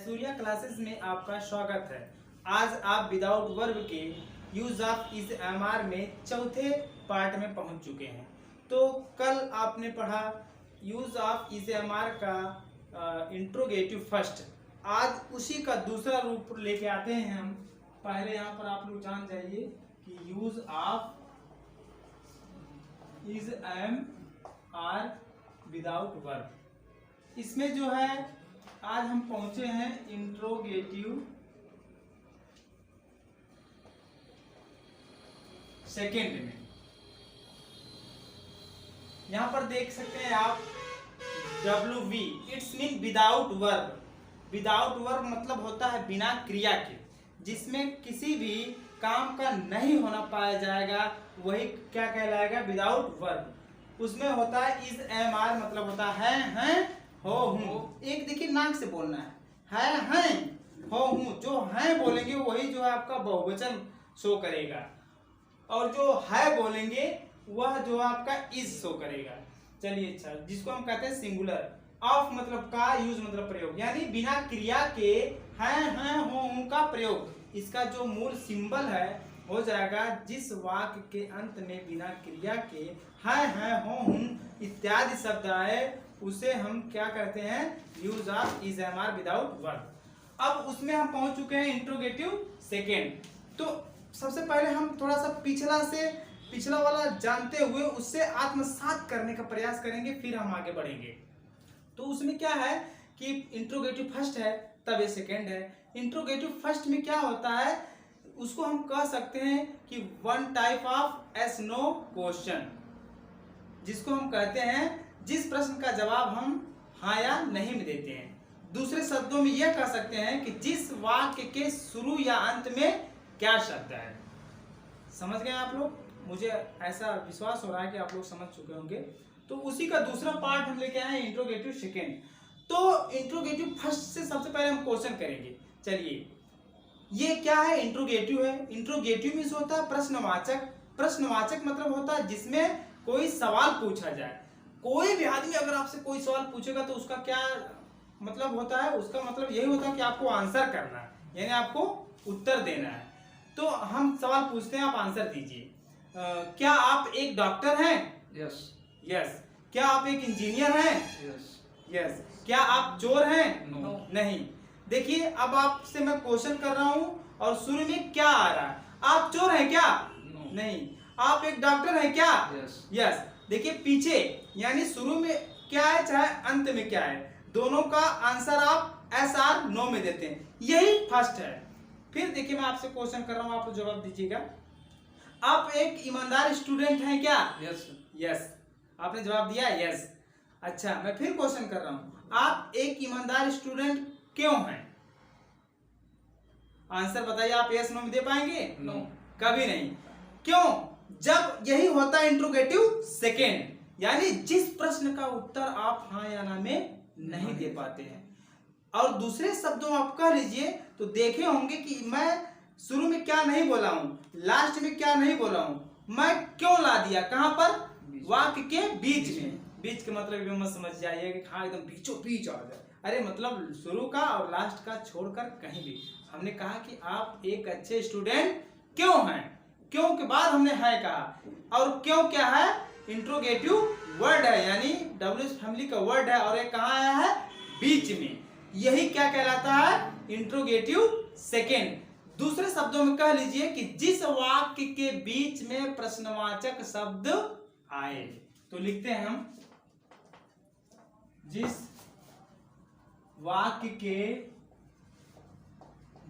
Surya classes में आपका स्वागत है। आज आप विदाउट वर्ब के use of is am are में चौथे पार्ट में पहुंच चुके हैं। तो कल आपने पढ़ा use of is am are का इंट्रोगेटिव फर्स्ट। आज उसी का दूसरा रूप लेके आते हैं हम। पहले यहाँ पर आप लोग जान जाइए कि use of is am are without verb. इसमें जो है आज हम पहुंचे हैं इंट्रोगेटिव सेकेंड में। यहां पर देख सकते हैं आप WV, it's mean without verb. Without verb मतलब होता है बिना क्रिया के, जिसमें किसी भी काम का नहीं होना पाया जाएगा, वही क्या कहलाएगा, विदाउट वर्ब। उसमें होता है इज एम आर, मतलब होता है हैं हो हूं। एक देखिए नाक से बोलना है हैं हो हूं। जो हैं बोलेंगे वही जो है आपका बहुवचन शो करेगा, और जो है बोलेंगे वह जो आपका इज शो करेगा। चलिए अच्छा, जिसको हम कहते हैं सिंगुलर। ऑफ मतलब का, यूज मतलब प्रयोग, यानी बिना क्रिया के हैं हो हूं का प्रयोग। इसका जो मूल सिंबल है हो जाएगा जिस वाक्य के अंत में बिना क्रिया के हैं हो हूं इत्यादि शब्द आए, उसे हम क्या करते हैं, use of is am are without verb. अब उसमें हम पहुंच चुके हैं इंट्रोगेटिव सेकेंड। तो सबसे पहले हम थोड़ा सा पिछला वाला जानते हुए उससे आत्मसात करने का प्रयास करेंगे, फिर हम आगे बढ़ेंगे। तो उसमें क्या है कि इंट्रोगेटिव फर्स्ट है, तब ये सेकेंड है। इंट्रोगेटिव फर्स्ट में क्या होता है, उसको हम कह सकते हैं कि one type of yes no question, जिसको हम कहते हैं जिस प्रश्न का जवाब हम हाँ या नहीं में देते हैं। दूसरे शब्दों में यह कह सकते हैं कि जिस वाक्य के शुरू या अंत में क्या शब्द है। समझ गए आप लोग? मुझे ऐसा विश्वास हो रहा है कि आप लोग समझ चुके होंगे। तो उसी का दूसरा पार्ट हम लेके आए इंट्रोगेटिव सेकेंड। तो इंट्रोगेटिव फर्स्ट से सबसे पहले हम क्वेश्चन करेंगे। चलिए, ये क्या है, इंट्रोगेटिव है। इंट्रोगेटिव मीन्स होता है प्रश्नवाचक। प्रश्नवाचक मतलब होता है जिसमें कोई सवाल पूछा जाए। कोई भी आदमी अगर आपसे कोई सवाल पूछेगा तो उसका क्या मतलब होता है, उसका मतलब यही होता है कि आपको आंसर करना है, यानी आपको उत्तर देना है। तो हम सवाल पूछते हैं, आप आंसर दीजिए। क्या आप एक डॉक्टर हैं? यस। यस। क्या आप एक इंजीनियर हैं? यस। यस। क्या आप चोर हैं? नो। नहीं। देखिए, अब आपसे मैं क्वेश्चन कर रहा हूं और शुरू में क्या आ रहा है, आप चोर हैं क्या? नो। नहीं। आप एक डॉक्टर हैं क्या? यस। यस। देखिए पीछे, यानी शुरू में क्या है चाहे अंत में क्या है, दोनों का आंसर आप एस आर नो में देते हैं, यही फर्स्ट है। फिर देखिए, मैं आपसे क्वेश्चन कर रहा हूं, आप जवाब दीजिएगा। आप एक ईमानदार स्टूडेंट हैं क्या? यस। यस। आपने जवाब दिया यस। अच्छा, मैं फिर क्वेश्चन कर रहा हूं, आप एक ईमानदार स्टूडेंट क्यों हैं? आंसर बताइए, आप यस नो में दे पाएंगे? नो। कभी नहीं। क्यों? जब यही होता है इंट्रोगेटिव सेकेंड, यानी जिस प्रश्न का उत्तर आप हाँ या ना में नहीं दे पाते हैं। और दूसरे शब्दों में आप कह लीजिए तो देखे होंगे कि मैं शुरू में क्या नहीं बोला हूं, लास्ट में क्या नहीं बोला हूं, मैं क्यों ला दिया, कहां पर, वाक्य के बीच में। बीच के मतलब भी मत समझ जाइए कि हाँ एकदम बीचों बीच आ जाए, अरे मतलब शुरू का और लास्ट का छोड़कर कहीं भी। हमने कहा कि आप एक अच्छे स्टूडेंट क्यों हैं, क्यों के बाद हमने है कहा, और क्यों क्या है, इंट्रोगेटिव वर्ड है, यानी डब्ल्यूएच फैमिली का वर्ड है, और ये कहाँ आया है, बीच में। यही क्या कहलाता है, इंट्रोगेटिव सेकेंड। दूसरे शब्दों में कह लीजिए कि जिस वाक्य के बीच में प्रश्नवाचक शब्द आए। तो लिखते हैं हम, जिस वाक्य के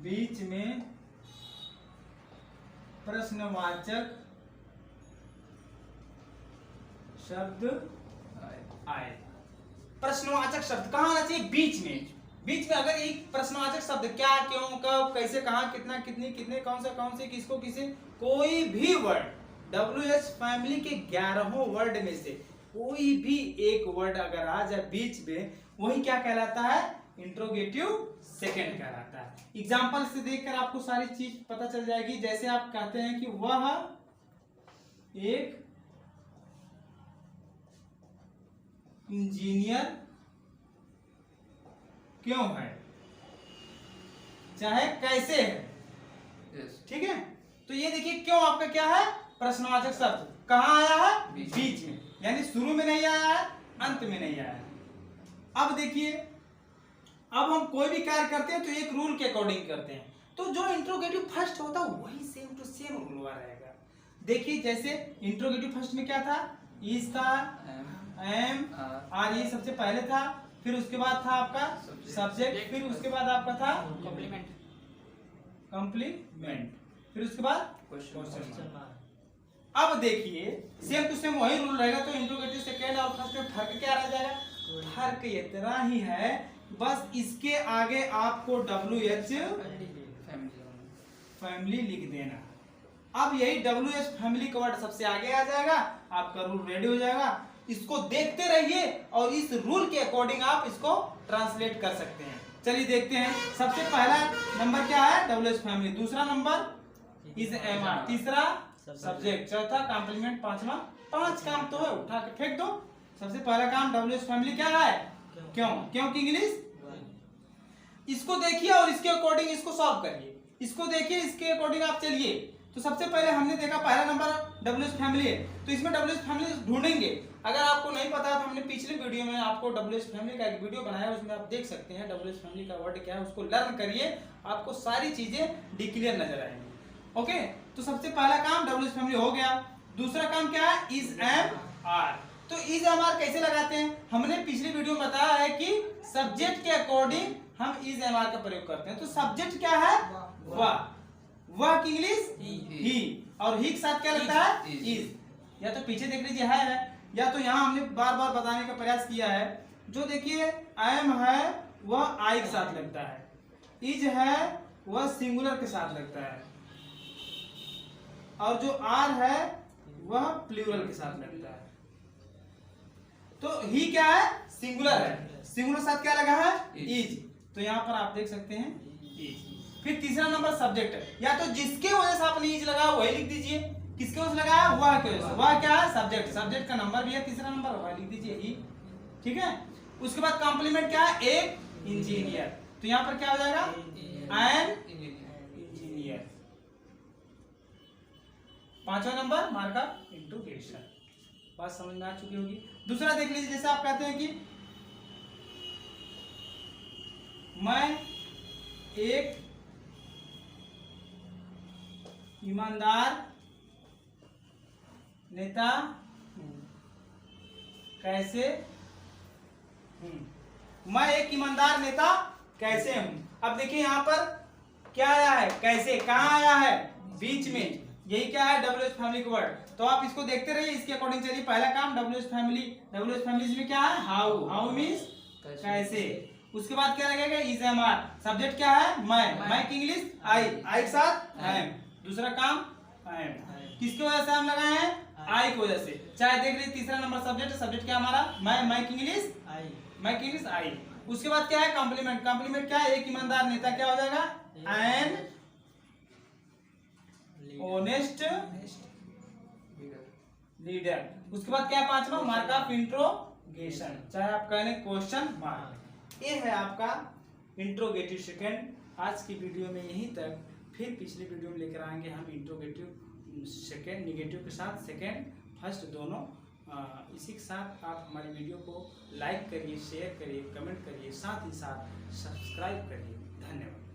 बीच में प्रश्नवाचक शब्द आए। प्रश्नवाचक शब्द कहां आना चाहिए, बीच में। बीच में अगर एक प्रश्नवाचक शब्द क्या, क्यों, कब, कैसे, कहां, कितना, कितनी, कितने, कौन से, किसको, किसे, कोई भी वर्ड WH फैमिली के 11 वर्ड में से कोई भी एक वर्ड अगर आ जाए बीच में, वही क्या कहलाता है, इंट्रोगेटिव सेकेंड कहलाता है। एग्जाम्पल से देखकर आपको सारी चीज पता चल जाएगी। जैसे आप कहते हैं कि वह एक इंजीनियर क्यों है, चाहे कैसे है। ठीक है, तो ये देखिए क्यों आपका क्या है, प्रश्नवाचक शब्द कहाँ आया है, बीच में, यानी शुरू में नहीं आया है, अंत में नहीं आया है। अब देखिए, अब हम कोई भी कार्य करते हैं तो एक रूल के अकॉर्डिंग करते हैं, तो जो इंट्रोगेटिव फर्स्ट होता है वही सेम टू सेम रूल रहेगा। देखिए जैसे इंट्रोगेटिव फर्स्ट में क्या था, इज था, एम, आर, ये सबसे पहले था, फिर उसके बाद था आपका सब्जेक्ट, फिर उसके बाद आपका था कॉम्प्लीमेंट, फिर उसके बाद क्वेश्चन मार्क। अब देखिए सेम टू सेम वही रूल रहेगा, तो इंट्रोगेटिव सेकेंड और फर्स्ट में फर्क क्या रह जाएगा, फर्क इतना ही है, बस इसके आगे आपको WH फैमिली लिख देना। अब यही WH फैमिली का वर्ड सबसे आगे आ जाएगा, आपका रूल रेडी हो जाएगा। इसको देखते रहिए और इस रूल के अकॉर्डिंग आप इसको ट्रांसलेट कर सकते हैं। चलिए देखते हैं, सबसे पहला नंबर क्या है, WH फैमिली, दूसरा नंबर इज MR, तीसरा सब्जेक्ट, चौथा कॉम्प्लीमेंट, पांचवा, 5 काम तो है, उठा के फेंक दो। सबसे पहला काम WH फैमिली क्या है, क्यों, क्यों की इंग्लिश। इसको देखिए और इसके अकॉर्डिंग इसको सॉल्व करिए, इसको देखिए इसके अकॉर्डिंग आप चलिए। तो सबसे पहले हमने देखा पहला नंबर WH फैमिली है, तो इसमें WH फैमिली ढूंढेंगे। अगर आपको नहीं पता तो हमने पिछले वीडियो में आपको WH फैमिली का एक वीडियो बनाया, उसमें आप देख सकते हैं WH फैमिली का वर्ड क्या है, उसको लर्न करिए, आपको सारी चीजें डिक्लेयर नजर आएंगी। ओके, तो सबसे पहला काम WH फैमिली हो गया। दूसरा काम क्या है, इज एम आर। तो इज एम आर कैसे लगाते हैं, हमने पिछली वीडियो में बताया है कि सब्जेक्ट के अकॉर्डिंग हम इज एम आर का प्रयोग करते हैं। तो सब्जेक्ट क्या है, वह की इंग्लिश ही, और ही के साथ क्या लगता है, इज। या तो पीछे देख लीजिए है, या तो यहाँ हमने बार बार बताने का प्रयास किया है। जो देखिए एम है वह आई के साथ लगता है, इज है वह सिंगुलर के साथ लगता है, और जो आर है वह प्लूरल के साथ लगता है। तो ही क्या है, सिंगुलर है, सिंगुलर साथ क्या लगा है, इज। तो यहाँ पर आप देख सकते हैं इज। फिर तीसरा नंबर सब्जेक्ट है, या तो जिसके वजह से आपने इज लगाया वही लिख दीजिए, किसके वजह से लगाया, वह के वजह से, वह क्या है, सब्जेक्ट, सब्जेक्ट का नंबर भी है तीसरा नंबर, वह लिख दीजिए ही। ठीक है, उसके बाद कॉम्प्लीमेंट क्या है, एक इंजीनियर, तो यहाँ पर क्या हो जाएगा, एन इंजीनियर। पांचवा नंबर मार्कअप इंट्रोगेशन, बात समझ में आ चुकी होगी। दूसरा देख लीजिए, जैसे आप कहते हैं कि मैं एक ईमानदार नेता कैसे हूं, मैं एक ईमानदार नेता कैसे हूं। अब देखिए यहाँ पर क्या आया है, कैसे, कहाँ आया है, बीच में, यही क्या है, WH फैमिली का वर्ड। तो आप इसको देखते रहिए, इसके अकॉर्डिंग चलिए। पहला काम WH फैमिली, WH फैमिली में क्या है, हाउ, हाउ मीन्स कैसे। उसके बाद क्या लगेगा, इज एम आर, सब्जेक्ट क्या है, मैं की इंग्लिश आई, आई के साथ एम। दूसरा काम एम, किसकी वजह से हम लगाए हैं, आई की वजह से। चाहे देख लीजिए तीसरा नंबर सब्जेक्ट, सब्जेक्ट क्या हमारा, मैं की इंग्लिश आई, मैं की इंग्लिश आई। उसके बाद क्या है, कॉम्प्लीमेंट, कॉम्प्लीमेंट क्या है, एक ईमानदार नेता क्या हो जाएगा, एन ऑनेस्ट लीडर। उसके बाद क्या है, पांचवा मार्कअप इंट्रोगेशन, चाहे आप कहें क्वेश्चन मार्क। ये है आपका इंट्रोगेटिव सेकंड। आज की वीडियो में यहीं तक, फिर पिछली वीडियो में लेकर आएंगे हम इंट्रोगेटिव सेकंड, निगेटिव के साथ सेकंड फर्स्ट दोनों। इसी के साथ आप हमारी वीडियो को लाइक करिए, शेयर करिए, कमेंट करिए, साथ ही साथ सब्सक्राइब करिए। धन्यवाद।